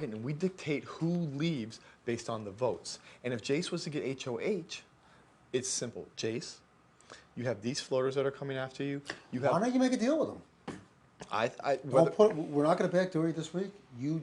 and we dictate who leaves based on the votes. And if Jace was to get HoH, it's simple. Jace, you have these floaters that are coming after you. Why don't you make a deal with them? We're not going to backdoor you this week. You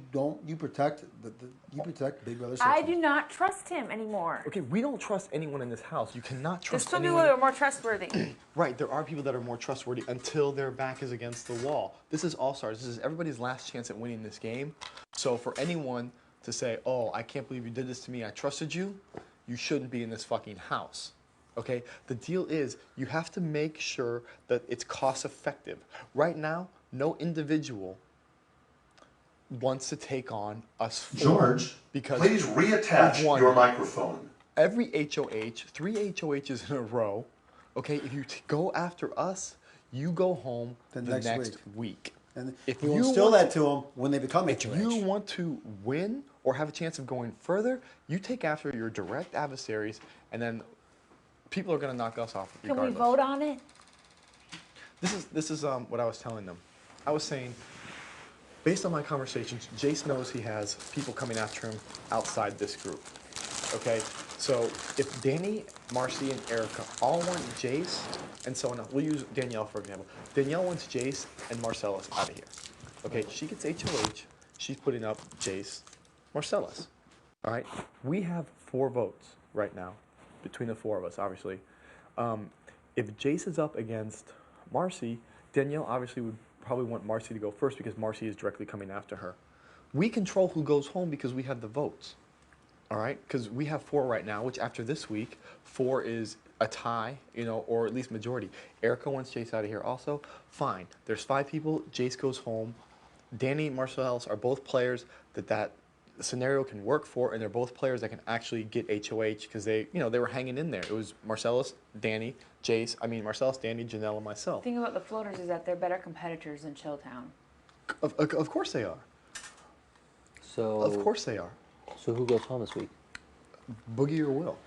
protect Big Brother 60. I do not trust him anymore. Okay, we don't trust anyone in this house. You cannot trust There's some anyone. people that are more trustworthy. Right, there are people that are more trustworthy until their back is against the wall. This is All-Stars. This is everybody's last chance at winning this game. So for anyone to say, oh, I can't believe you did this to me, I trusted you, you shouldn't be in this fucking house. Okay? The deal is you have to make sure that it's cost effective. Right now, no individual wants to take on us four. George, because please reattach your microphone. Every HoH, 3 HoHs in a row, okay, if you go after us, you go home the next week. And if you instill that to them when they become HoH. If you want to win or have a chance of going further, you take after your direct adversaries, and then people are going to knock us off regardless. Can we vote on it? This is what I was telling them. I was saying, based on my conversations, Jace knows he has people coming after him outside this group. Okay, so if Danny, Marcy, and Erica all want Jace, and so on, we'll use Danielle for example. Danielle wants Jace and Marcellus out of here. Okay, she gets HoH. She's putting up Jace, Marcellus. All right, we have 4 votes right now between the 4 of us, obviously. If Jace is up against Marcy, Danielle obviously would probably want Marcy to go first because Marcy is directly coming after her. We control who goes home because we have the votes. All right, because we have 4 right now, which after this week, 4 is a tie, you know, or at least majority. Erica wants Jace out of here also. Fine. There's 5 people. Jace goes home. Danny and Marcellus are both players that scenario can work for, and they're both players that can actually get HoH because they were hanging in there. It was Marcellus, Danny, Jace. I mean, Marcellus, Danny, Janelle, and myself. The thing about the floaters is that they're better competitors than Chilltown. Of course they are. So. Of course they are. So who goes home this week? Boogie or Will?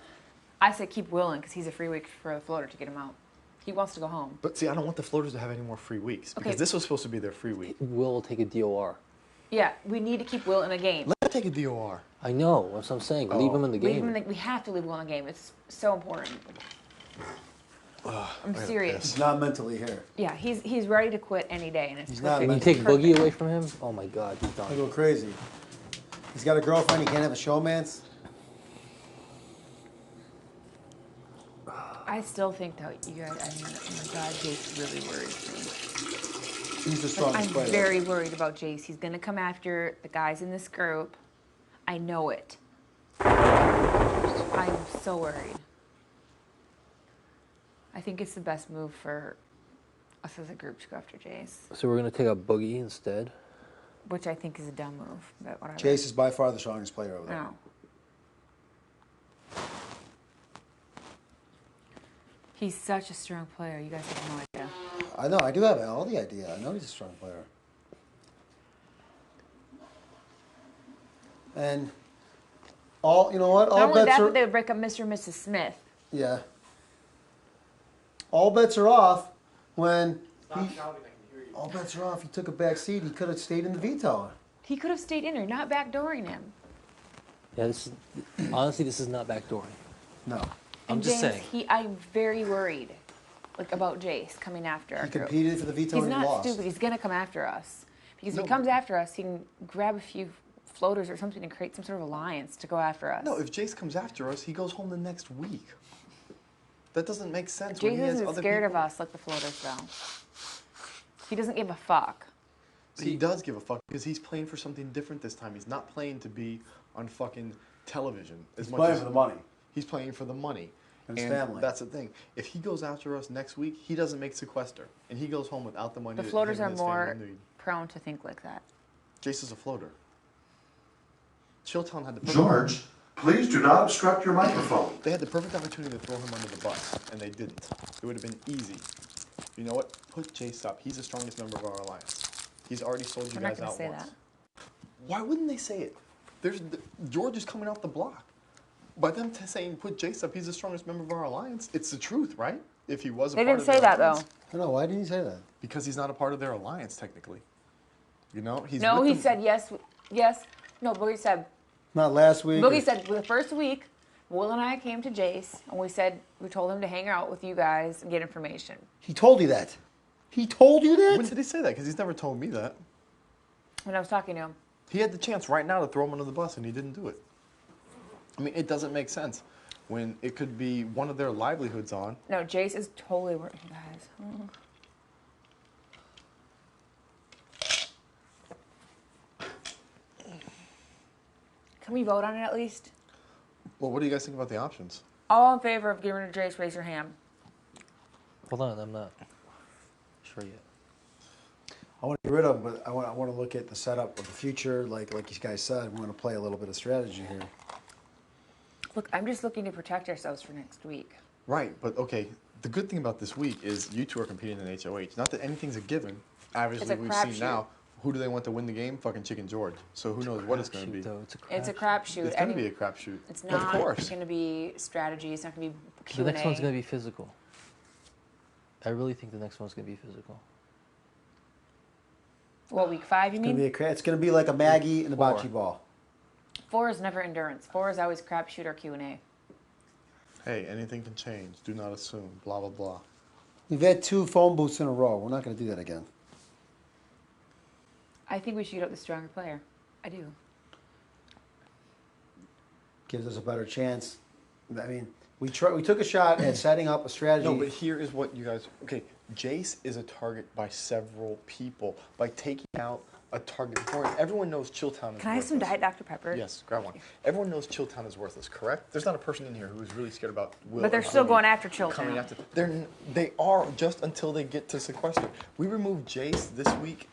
I say keep Will in because he's a free week for the floater to get him out. He wants to go home. But see, I don't want the floaters to have any more free weeks because this was supposed to be their free week. Will will take a DOR. Yeah, we need to keep Will in a game. Let him take a DOR. I know. That's what I'm saying. Leave him in the game. We have to leave Will in the game. It's so important. I'm serious. He's not mentally here. Yeah, he's ready to quit any day, and it's he's not. Can you take Boogie away from him? Oh my God, he's done. I go crazy. He's got a girlfriend. He can't have a showmance. I still think that you guys. I mean, oh my God, Jace really worries me. He's the strongest player. I'm very worried about Jace. He's gonna come after the guys in this group. I know it. I'm so worried. I think it's the best move for us as a group to go after Jace. So we're gonna take a Boogie instead. Which I think is a dumb move, but whatever. Jace is by far the strongest player over there. No. He's such a strong player. You guys have no idea. I know. I do have all the idea. I know he's a strong player. And you know what? Not only that, but they would break up Mr. and Mrs. Smith. Yeah. All bets are off when all bets are off. He took a back seat. He could have stayed in the veto. He could have stayed in there, not backdooring him. Yeah, honestly, this is not backdooring. No. I'm just saying. I'm very worried, about Jace coming after us. He competed for the veto and he lost. He's not stupid. He's gonna come after us because if he comes after us, he can grab a few floaters or something and create some sort of alliance to go after us. No, if Jace comes after us, he goes home the next week. That doesn't make sense. Jace isn't scared of us like the floaters, though. He doesn't give a fuck. He does give a fuck because he's playing for something different this time. He's not playing to be on fucking television. He's playing for the money. He's playing for the money. And his family. That's the thing. If he goes after us next week, he doesn't make sequester. And he goes home without the money. The floaters are more prone to think like that. Jace is a floater. Chilltown had the perfect... George, please do not obstruct your microphone. They had the perfect opportunity to throw him under the bus, and they didn't. It would have been easy. You know what? Put Jace up. He's the strongest member of our alliance. He's already sold you guys out once. They're not going to say that. Why wouldn't they say it? George is coming off the block. By them saying put Jace up, he's the strongest member of our alliance. It's the truth, right? If he was a part of their alliance. They didn't say that, though. I know. Why didn't he say that? Because he's not a part of their alliance, technically. You know? No, he said yes, No, Boogie said. Not last week. Boogie said the first week, Will and I came to Jace, and we told him to hang out with you guys and get information. He told you that. He told you that? When did he say that? Because he's never told me that. When I was talking to him. He had the chance right now to throw him under the bus, and he didn't do it. I mean, it doesn't make sense when it could be one of their livelihoods on. No, Jace is totally working, guys. Can we vote on it at least? Well, what do you guys think about the options? All in favor of getting rid of Jace, raise your hand. Hold on, I'm not sure yet. I want to get rid of him, but I want to look at the setup of the future. Like you guys said, we want to play a little bit of strategy here. Look, I'm just looking to protect ourselves for next week. Right, but okay, the good thing about this week is you two are competing in HoH. Not that anything's a given. Obviously, It's a we've crapshoot. seen now. Who do they want to win the game? Fucking Chicken George. So who knows what it's going to be. Though. It's a crapshoot. It's going to be a crapshoot. It's Of not course. going to be strategy. It's not going to be The Q&A. next one's going to be physical. I really think the next one's going to be physical. What, week 5, you mean? It's going to be like a Maggie and a Four. bocce ball. 4 is never endurance. 4 is always crapshoot or Q&A. Hey, anything can change. Do not assume. Blah, blah, blah. We've had 2 phone booths in a row. We're not going to do that again. I think we should get up the stronger player. I do. Gives us a better chance. I mean, we took a shot at setting up a strategy. No, but here is what you guys... Okay, Jace is a target by several people. By taking out a target before... Everyone knows Chilltown is Can I have some worthless. Diet Dr. Pepper? Yes, grab one. Everyone knows Chilltown is worthless, correct? There's not a person in here who is really scared about Will. But they're or still Boogie going after coming Chilltown. after. They are just until they get to sequester. We remove Jace this week.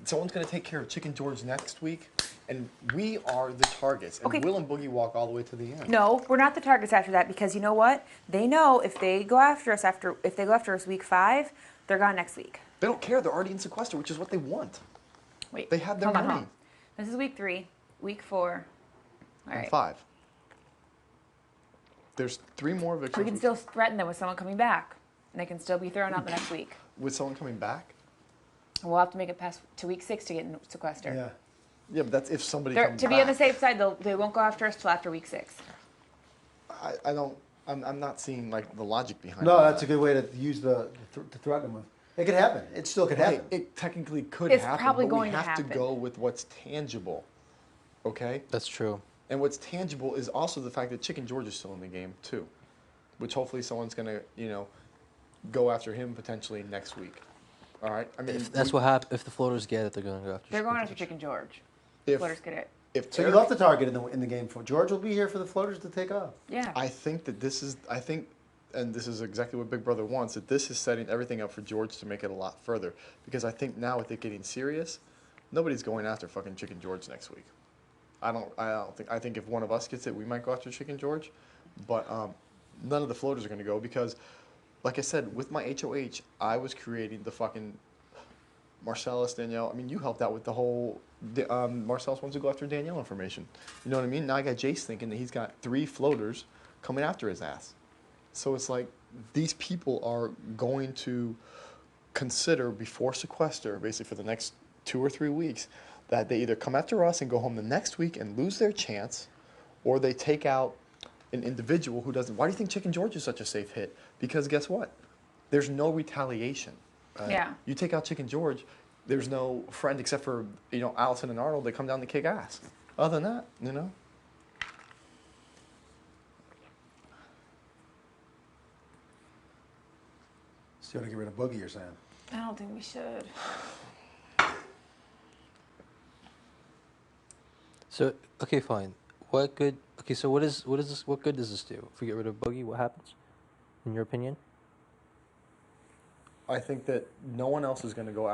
Someone's going to take care of Chicken George next week, and we are the targets. And Okay. Will and Boogie walk all the way to the end. No, we're not the targets after that because you know what? They know if they go after us week 5, they're gone next week. They don't care. They're already in sequester, which is what they want. Wait. They have their hold on, money. hold on. This is week 3, week 4. All And right. 5. There's 3 more victories. We can still threaten them with someone coming back, and they can still be thrown out the next week. With someone coming back? And we'll have to make it past to week 6 to get in sequester. Yeah. Yeah, but that's if somebody They're, comes to back. be on the safe side, they won't go after us till after week 6. I don't... I'm not seeing, like, the logic behind No, all that's a that. good way to use to threaten them with. It could happen. It still could happen. It technically could It's happen, probably but going we to have to happen. go with what's tangible. Okay? That's true. And what's tangible is also the fact that Chicken George is still in the game, too. Which hopefully someone's going to, go after him potentially next week. All right? I mean, If that's what happens, if the floaters get it, they're going to go after. They're going after Chicken Chicken George. if, Floaters get it. if So you Eric- left the target in the game. George will be here for the floaters to take off. Yeah. I think that and this is exactly what Big Brother wants, that this is setting everything up for George to make it a lot further. Because I think now with it getting serious, nobody's going after fucking Chicken George next week. I think if one of us gets it, we might go after Chicken George. But none of the floaters are going to go because, like I said, with my HoH, I was creating the fucking Marcellus, Danielle. I mean, you helped out with the whole Marcellus wants to go after Danielle information. You know what I mean? Now I got Jace thinking that he's got 3 floaters coming after his ass. So it's like these people are going to consider before sequester, basically for the next 2 or 3 weeks, that they either come after us and go home the next week and lose their chance, or they take out an individual who doesn't. Why do you think Chicken George is such a safe hit? Because guess what? There's no retaliation. Yeah. You take out Chicken George, there's no friend except for, Allison and Arnold. They come down to kick ass. Other than that, Still to get rid of Boogie, you're saying? I don't think we should. So okay, fine. What good? Okay, so what is this? What good does this do? If we get rid of Boogie, what happens? In your opinion? I think that no one else is going to go